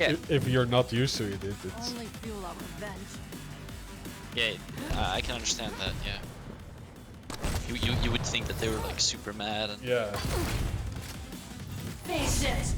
Yeah. if you're not used to it, it's... Only fuel our revenge. Yeah, I can understand that. Yeah. You would think that they were like super mad and Yeah. Face it!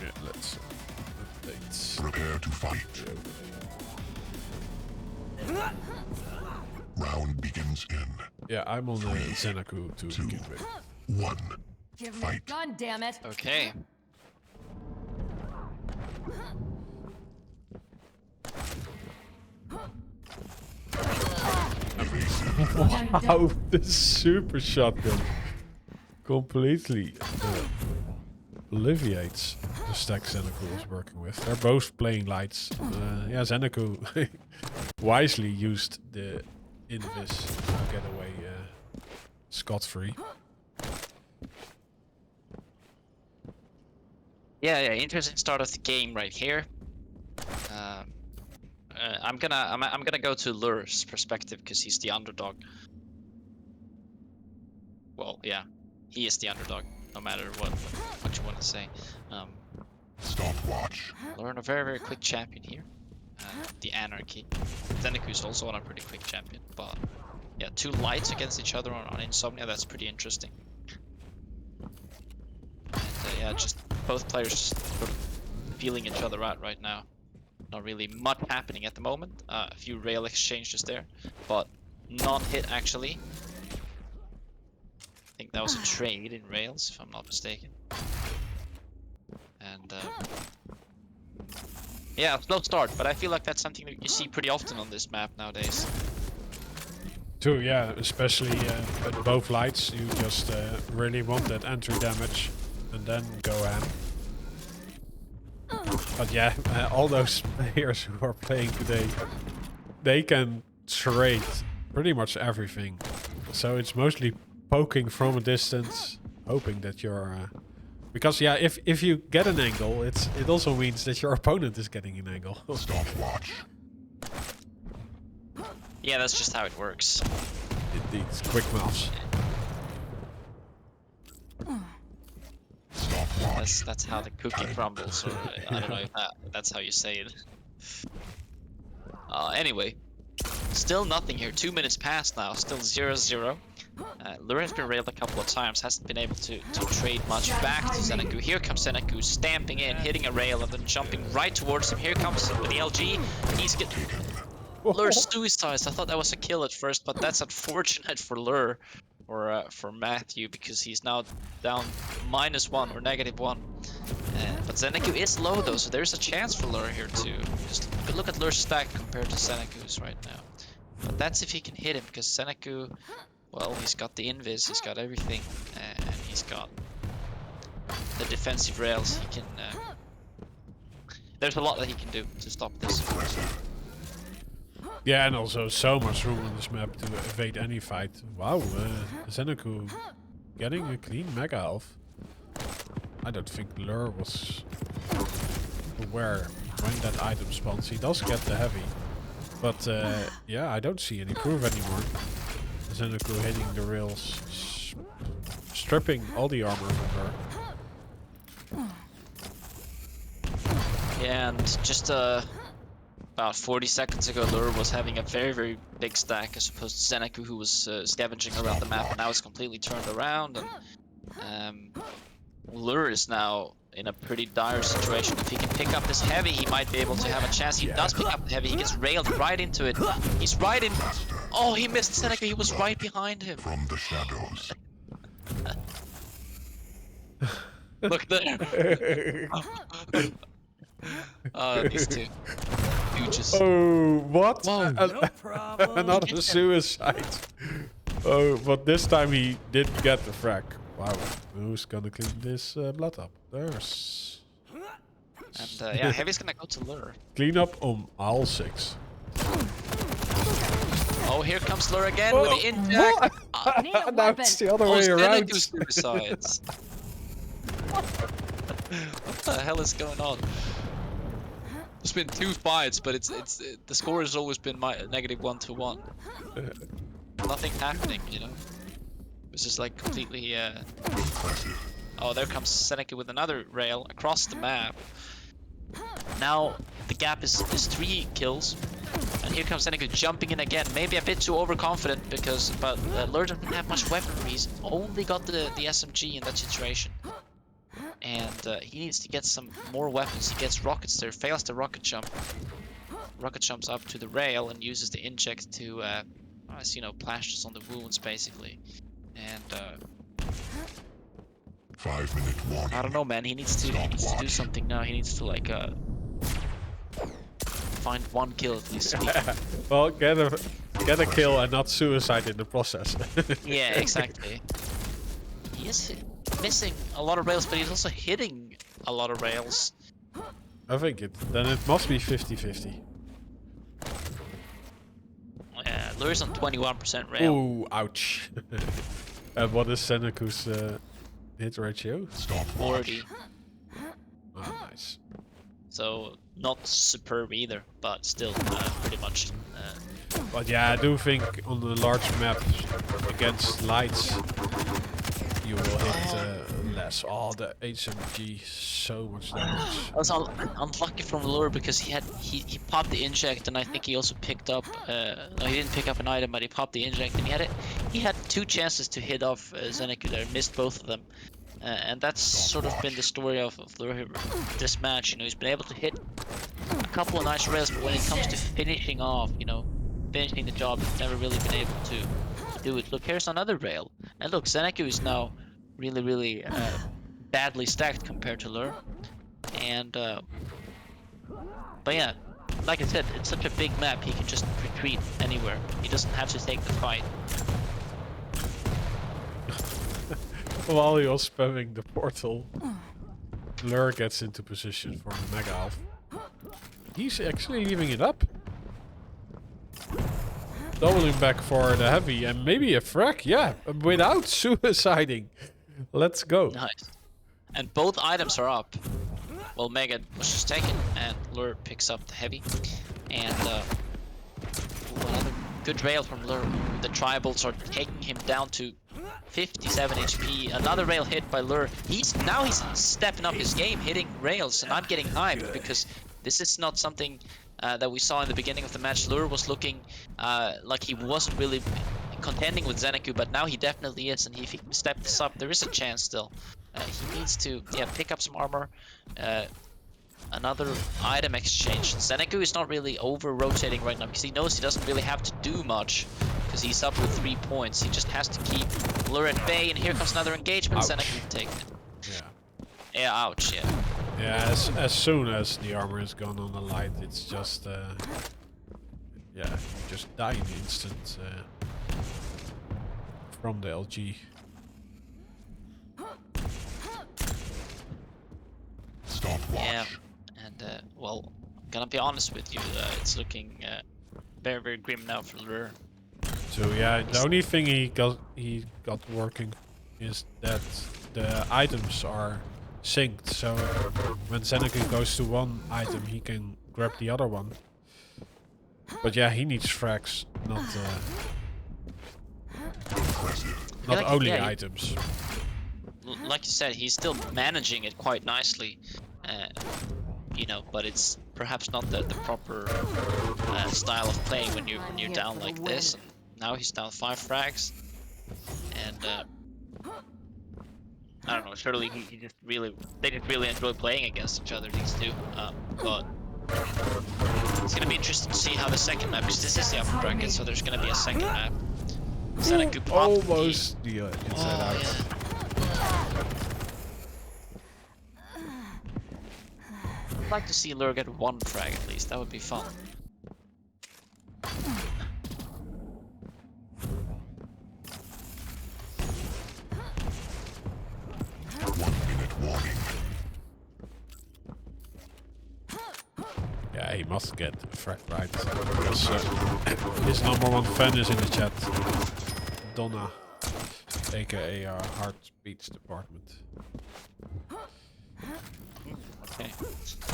Yeah, let's update. Prepare to fight. Round begins in Yeah, I'm on ZenAku to begin with. 1. Give me a Fight. gun, damn it! okay. Wow, the super shotgun completely alleviates the stack ZenAku is working with. They're both playing lights. Yeah, ZenAku wisely used the invis to get away scot-free. Yeah, interesting start of the game right here. I'm gonna go to Lure's perspective because he's the underdog. Well, yeah, he is the underdog, no matter what you want to say. Stopwatch. Lure on a very quick champion here. The Anarchy. ZenAku is also on a pretty quick champion, but yeah, 2 lights against each other on Insomnia. That's pretty interesting. And yeah, just both players just sort of feeling each other out right now. Not really much happening at the moment. A few rail exchanges there, but non-hit actually. I think that was a trade in rails, if I'm not mistaken. And yeah, slow start, but I feel like that's something that you see pretty often on this map nowadays. Too, yeah, especially at both lights, you just really want that entry damage and then go ham. But yeah, all those players who are playing today, they can trade pretty much everything. So it's mostly poking from a distance, hoping that you're... because yeah, if you get an angle, it also means that your opponent is getting an angle. Stopwatch. Yeah, that's just how it works. Indeed, quick mouse. Stopwatch. That's how the cookie crumbles, or I don't know if that's how you say it. Anyway, still nothing here. 2 minutes past now, still 0-0. Lure has been railed a couple of times, hasn't been able to trade much back to ZenAku. Here comes ZenAku, stamping in, hitting a rail, and then jumping right towards him. Here comes with the LG. He's getting... Lure suicides. I thought that was a kill at first, but that's unfortunate for Lure, or for Matthew, because he's now down -1 or -1. But ZenAku is low though, so there's a chance for Lure here too. Just look at Lure's stack compared to ZenAku's right now. But that's if he can hit him, because ZenAku, well, he's got the invis, he's got everything, and he's got the defensive rails. He can. There's a lot that he can do to stop this. Yeah, and also so much room on this map to evade any fight. Wow, ZenAku getting a clean mega health. I don't think Lure was aware when that item spawns. He does get the heavy, but yeah, I don't see any proof anymore. ZenAku hitting the rails, stripping all the armor from her. Yeah, and just about 40 seconds ago, Lure was having a very big stack as opposed to ZenAku, who was scavenging around the map, and now it's completely turned around. And Lure is now in a pretty dire situation. If he can pick up this heavy, he might be able to have a chance. He does pick up the heavy. He gets railed right into it. He's right in. Oh, he missed ZenAku. He was right behind him. From the shadows. Look there. These two. Just... Oh, what? No problem. Another suicide. Oh, but this time he did get the frag. Wow, who's gonna clean this blood up? There's... And yeah, Heavy's gonna go to Lure. Clean up on all 6. Oh, here comes Lure again with the intact. Now it's the other way around. ZenAku suicides. What the hell is going on? There's been 2 fights, but the score has always been -1 to 1. Nothing happening, you know. This is like completely. Impressive. Oh, there comes ZenAku with another rail across the map. Now the gap is 3 kills, and here comes ZenAku jumping in again. Maybe a bit too overconfident but Lure doesn't have much weaponry. He's only got the SMG in that situation, and he needs to get some more weapons. He gets rockets there, fails the rocket jump. Rocket jumps up to the rail and uses the inject to, as you know, plashes on the wounds basically. And 5-minute warning. I don't know, man. He needs to do something now. He needs to like find 1 kill at least. Well, get a kill and not suicide in the process. Yeah, exactly. He is missing a lot of rails, but he's also hitting a lot of rails. I think then it must be 50-50. Lure's on 21% rail. Ooh, ouch. And what is ZenAku's hit ratio? Stopwatch. 40. Oh, nice. So not superb either, but still pretty much. But yeah, I do think on the large map against lights, you will hit less. Oh, the HMG, so much damage. I was unlucky from Lure because he popped the inject, and I think he also picked up. No, he didn't pick up an item, but he popped the inject, and he had 2 chances to hit off ZenAku there, missed both of them. And that's sort of been the story of Lure this match. You know, he's been able to hit a couple of nice rails, but when it comes to finishing off, you know, finishing the job, he's never really been able to do it. Look, here's another rail, and look, ZenAku is now really badly stacked compared to Lure. And but yeah, like I said, it's such a big map. He can just retreat anywhere. He doesn't have to take the fight. While you're spamming the portal, Lure gets into position for the Mega Alpha. He's actually leaving it up. Doubling back for the heavy and maybe a frag, yeah, without suiciding. Let's go. Nice. And both items are up. Well, Mega was just taken, and Lure picks up the heavy. And another good rail from Lure. The tribals are taking him down to 57 HP. Another rail hit by Lure. He's stepping up his game, hitting rails, and I'm getting hyped because this is not something that we saw in the beginning of the match. Lure was looking like he wasn't really contending with ZenAku, but now he definitely is, and if he steps this up, there is a chance still. He needs to pick up some armor. Another item exchange. ZenAku is not really over-rotating right now because he knows he doesn't really have to do much because he's up with 3 points. He just has to keep Lure at bay, and here comes another engagement. ZenAku taking it. Yeah. Yeah, ouch, yeah. Yeah, as soon as the armor is gone on the light, it's just yeah, you just die in the instant from the LG. Yeah, and well, I'm gonna be honest with you, it's looking very grim now for Lure. So yeah, the only thing he got working is that the items are synced. So when ZenAku goes to one item, he can grab the other one. But yeah, he needs frags, not only items. Like you said, he's still managing it quite nicely, you know. But it's perhaps not the proper style of playing when you're down like this. And now he's down 5 frags, and I don't know. Surely they just really enjoy playing against each other, these two. But it's gonna be interesting to see how the second map, because this is the upper bracket, so there's gonna be a second map. ZenAku Almost the inside out. Yeah. I'd like to see Lure get 1 frag at least. That would be fun. Yeah, he must get a frag right. Because his #1 fan is in the chat. Donna, aka our Heartbeats department. Okay.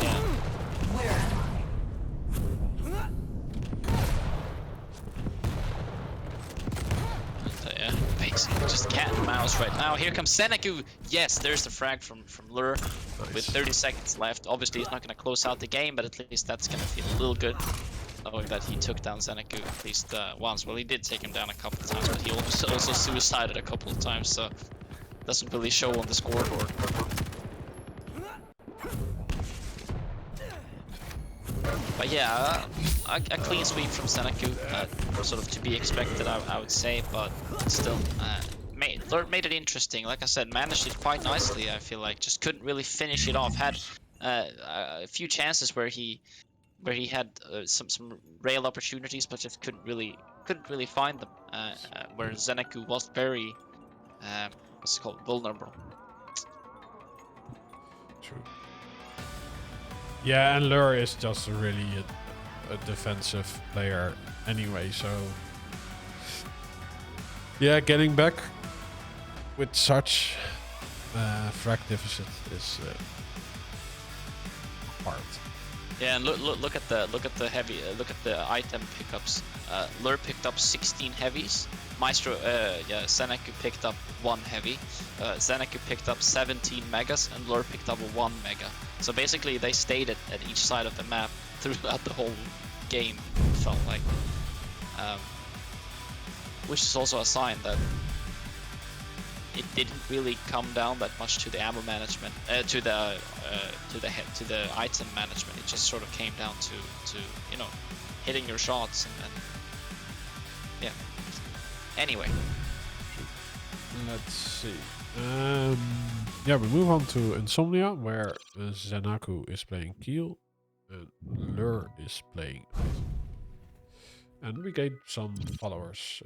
Yeah. Where am I? Yeah. mix. Just cat and mouse right now. Here comes ZenAku. Yes, there's the frag from Lure with 30 seconds left. Obviously, he's not going to close out the game, but at least that's going to feel a little good, knowing that he took down ZenAku at least once. Well, he did take him down a couple of times, but he also suicided a couple of times, so doesn't really show on the scoreboard. But yeah, a clean sweep from ZenAku, sort of to be expected, I would say, but still, made it interesting. Like I said, managed it quite nicely. I feel like just couldn't really finish it off. Had a few chances where he had some rail opportunities, but just couldn't really find them. Where ZenAku was very what's it called, vulnerable. True. Yeah, and Lure is just really a defensive player anyway, so yeah, getting back with such frag deficit is hard. Yeah, and look at the heavy look at the item pickups. Lure picked up 16 heavies. myztro, ZenAku picked up 1 heavy. ZenAku picked up 17 megas, and Lure picked up 1 mega. So basically, they stayed at each side of the map throughout the whole game. It felt like, which is also a sign that it didn't really come down that much to the ammo management, to the item management. It just sort of came down to you know, hitting your shots and yeah. Anyway, let's see. Yeah, we move on to Insomnia, where ZenAku is playing Keel and Lure is playing. And we gained some followers.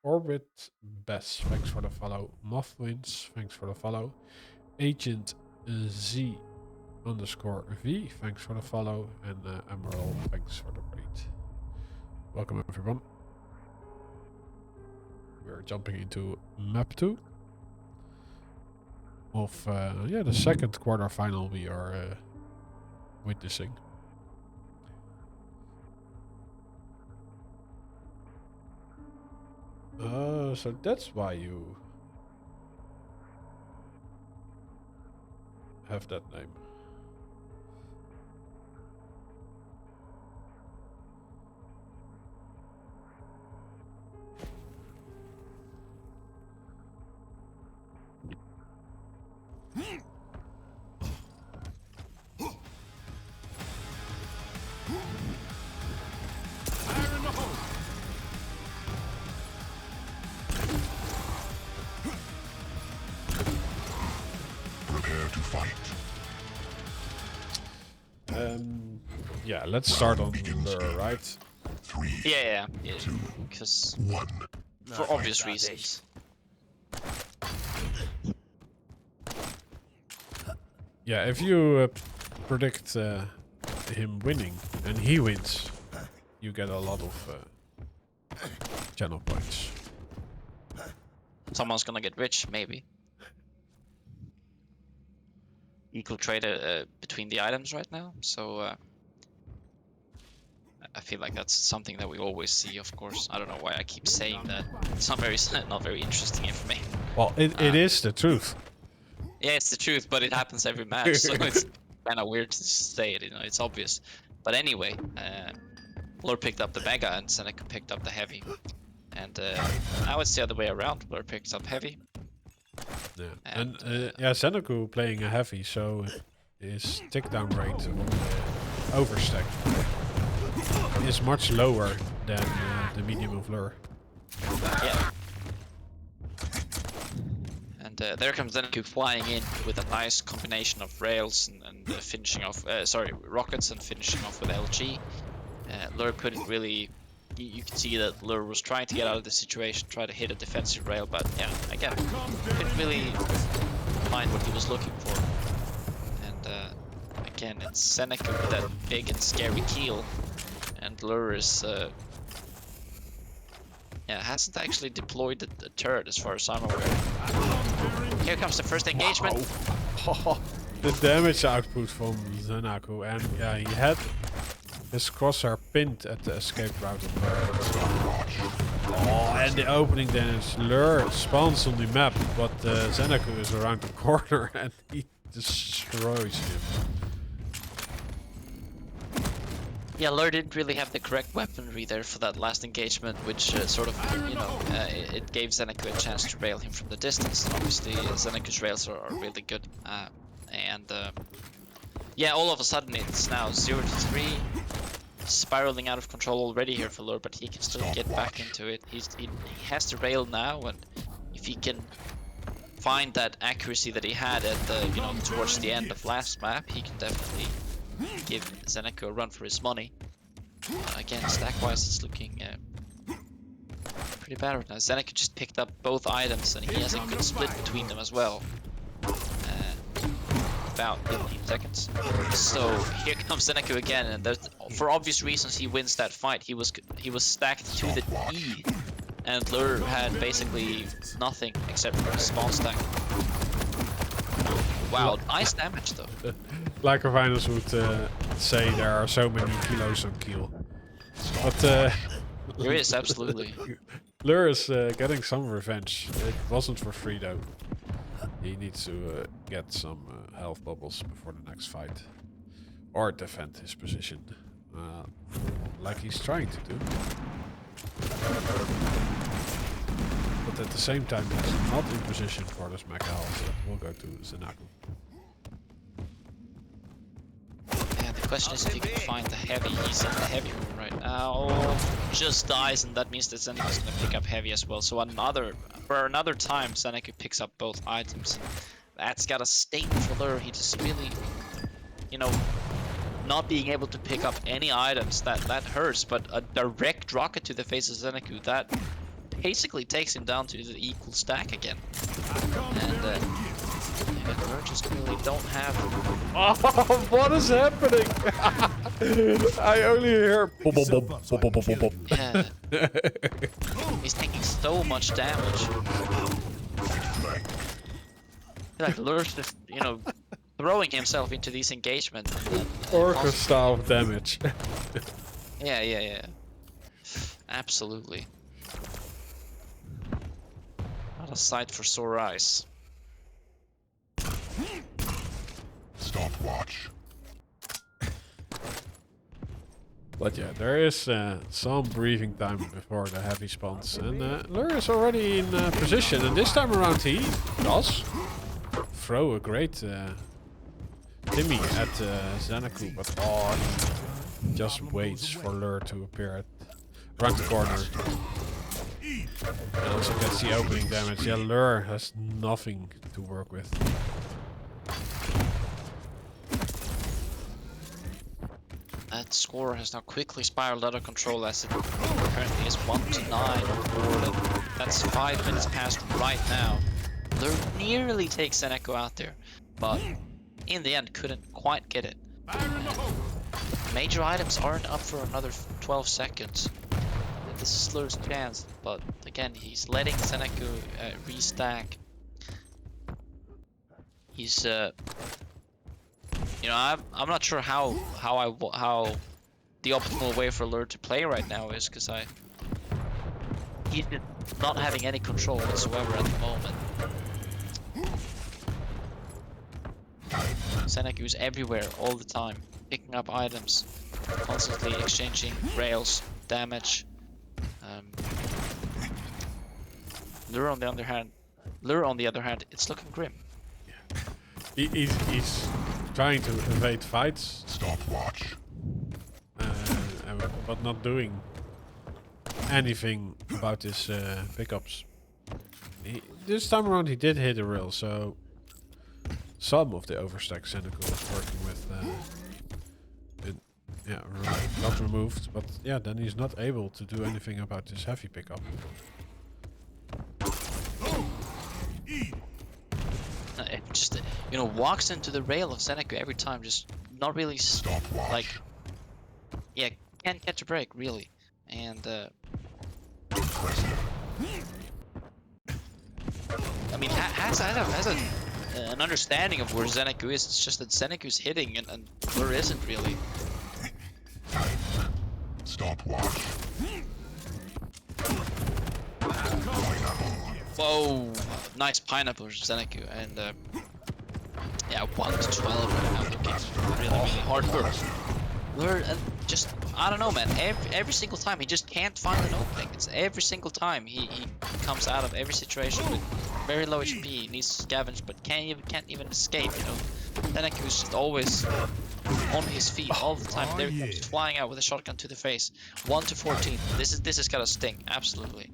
Orbit Bess, thanks for the follow. Mothwinds, thanks for the follow. Agent Z _V, thanks for the follow. And Emerald, thanks for the raid. Welcome everyone. We're jumping into map 2 of yeah, the second quarterfinal we are witnessing. So that's why you have that name. Prepare to fight. Yeah, let's start on Lure, right? 3, yeah, because 1. for obvious reasons. Yeah, if you predict him winning and he wins, you get a lot of channel points. Someone's gonna get rich, maybe. Equal trade between the items right now, so I feel like that's something that we always see. Of course, I don't know why I keep saying that. It's not very interesting information. Well, it is the truth. Yeah, it's the truth, but it happens every match, so it's kind of weird to say it. You know, it's obvious. But anyway, Lure picked up the mega and ZenAku picked up the heavy, and now it's the other way around. Lure picks up heavy. Yeah, and yeah, ZenAku playing a heavy, so his tick down rate on the overstack is much lower than the medium of Lure. Yeah. And there comes ZenAku flying in with a nice combination of rails and finishing off, rockets and finishing off with LG. Lure couldn't really, you can see that Lure was trying to get out of the situation, try to hit a defensive rail, but yeah, again, couldn't really find what he was looking for. And again, it's ZenAku with that big and scary keel, and Lure is, yeah, hasn't actually deployed the turret as far as I'm aware. Here comes the first engagement. Wow. The damage output from ZenAku, and yeah, he had his crosshair pinned at the escape route of Oh, and the opening damage. Lure spawns on the map, but ZenAku is around the corner and he destroys him. Yeah, Lure didn't really have the correct weaponry there for that last engagement, which sort of, you know, it gave ZenAku a chance to rail him from the distance. Obviously, ZenAku's rails are really good. Yeah, all of a sudden it's now 0-3. Spiraling out of control already here for Lure, but he can still get back into it. He has to rail now, and if he can find that accuracy that he had at the, you know, towards the end of last map, he can definitely give ZenAku a run for his money. Again, stack-wise, it's looking pretty bad right now. ZenAku just picked up both items, and he has a good split between them as well. About 15 seconds. So here comes ZenAku again, and for obvious reasons he wins that fight. He was stacked to the E, and Lure had basically nothing except for a spawn stack. Wow, nice damage though. Like Vinus would say, there are so many kilos on kill. But there is, absolutely. Lure is getting some revenge. It wasn't for free though. He needs to get some health bubbles before the next fight. Or defend his position. Like he's trying to do. But at the same time he's not in position for this mega health, so we'll go to ZenAku. Yeah, the question is if he can find the heavy. He's in the heavy room right now. Just dies, and that means that ZenAku is gonna pick up heavy as well. So for another time, ZenAku picks up both items. That's got a sting for Lure. He just really, you know, not being able to pick up any items, that hurts. But a direct rocket to the face of ZenAku, that basically takes him down to the equal stack again. And Lure just really don't have. Oh, what is happening? I only hear. Yeah. He's taking so much damage. Like Lure's just, you know, throwing himself into these engagements. Orchestra of damage. Yeah. Absolutely. Not a sight for sore eyes. Stopwatch. But yeah, there is some breathing time before the heavy spawns. And Lure is already in position. And this time around he does throw a great Timmy at ZenAku. But he just waits for Lure to appear around the corner. And also gets the opening damage. Yeah, Lure has nothing to work with. That score has now quickly spiraled out of control as it currently is 1-9 on the board, and that's 5 minutes past right now. Lure nearly takes ZenAku out there, but in the end couldn't quite get it. Major items aren't up for another 12 seconds. This is Lure's chance, but again he's letting ZenAku restack. He's you know, I'm not sure how the optimal way for Lure to play right now is, because he's not having any control whatsoever at the moment. ZenAku's everywhere all the time, picking up items, constantly exchanging rails, damage. Lure on the other hand, it's looking grim. He's trying to evade fights. Stopwatch. But not doing anything about his pickups. This time around he did hit a rail, so some of the overstack ZenAku was working with got removed, but yeah, then he's not able to do anything about his heavy pickup. It just, you know, walks into the rail of ZenAku every time, just not really, like, yeah, can't catch a break, really. And, I mean, has an understanding of where ZenAku is. It's just that ZenAku's hitting and Lure isn't really. Stopwatch. Whoa, nice pineapple ZenAku, and yeah, 1-12 right now, looking really, really hard for Lure. And just, I don't know, man, every single time he just can't find an opening. It's every single time he comes out of every situation with very low HP, he needs to scavenge, but can't even escape, you know. ZenAku is just always on his feet all the time. There he comes flying out with a shotgun to the face. 1-14. This is gonna sting, absolutely.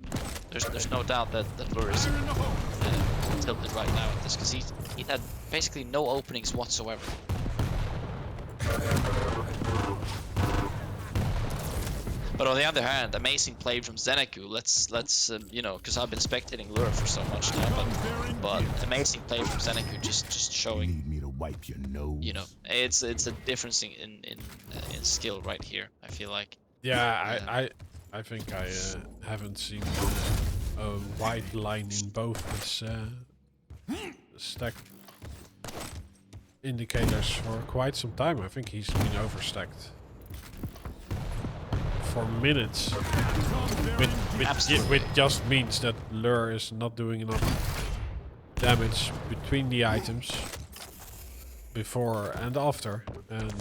There's no doubt that Lure is tilted right now at this, because he had basically no openings whatsoever. But on the other hand, amazing play from ZenAku. Let's you know, because I've been spectating Lure for so much now, but amazing play from ZenAku, just showing. Need me to wipe your nose. You know, it's a difference in skill right here. I feel like. Yeah, I think I haven't seen a wide line in both his stack indicators for quite some time. I think he's been overstacked for minutes, which just means that Lure is not doing enough damage between the items before and after, and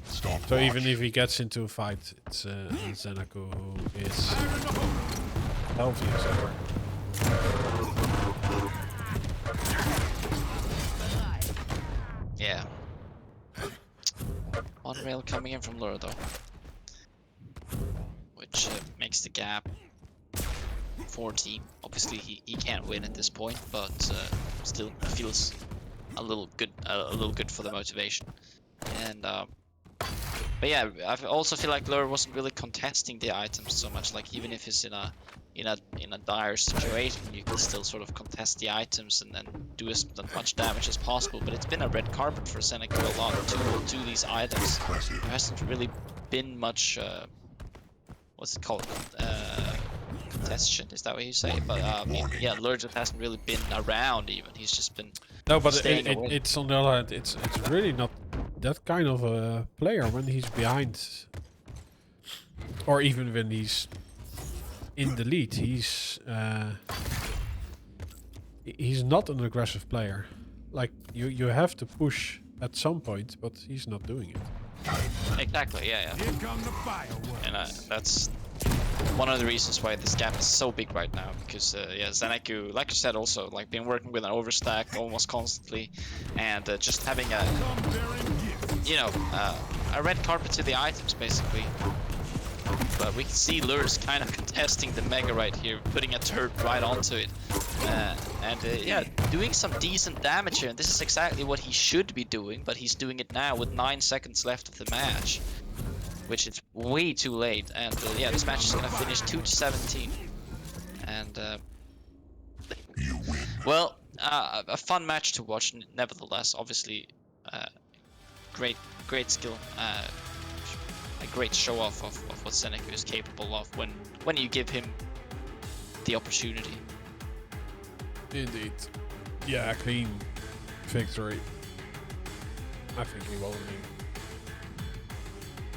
so even if he gets into a fight, it's ZenAku who is healthy as ever. Yeah. One rail coming in from Lure though, which makes the gap 14. Obviously he can't win at this point, but still feels a little good for the motivation. And but yeah, I also feel like Lure wasn't really contesting the items so much. Like even if he's in a dire situation, you can still sort of contest the items and then do as much damage as possible. But it's been a red carpet for ZenAku a lot to these items. There hasn't really been much what's it called? Contestation, is that what you say? But I mean, yeah, Lure just hasn't really been around even. He's just been No, but staying away. it's on the other hand, it's really not that kind of a player when he's behind, or even when he's in the lead. He's not an aggressive player. Like you have to push at some point, but he's not doing it. Exactly, yeah. Here come the fireworks. And that's one of the reasons why this gap is so big right now, because yeah, ZenAku, like you said, also like been working with an overstack almost constantly, and just having a, you know, a red carpet to the items basically. But we can see Lure's kind of contesting the Mega right here, putting a turret right onto it, and yeah, doing some decent damage here. And this is exactly what he should be doing, but he's doing it now with 9 seconds left of the match, which is way too late. And yeah, this match is gonna finish 2-17. And well, a fun match to watch, nevertheless. Obviously, great skill. A great show off of what ZenAku is capable of when you give him the opportunity. Indeed. Yeah, clean victory. I think he won't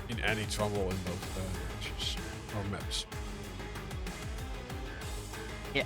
be in any trouble in both matches or maps. Yeah.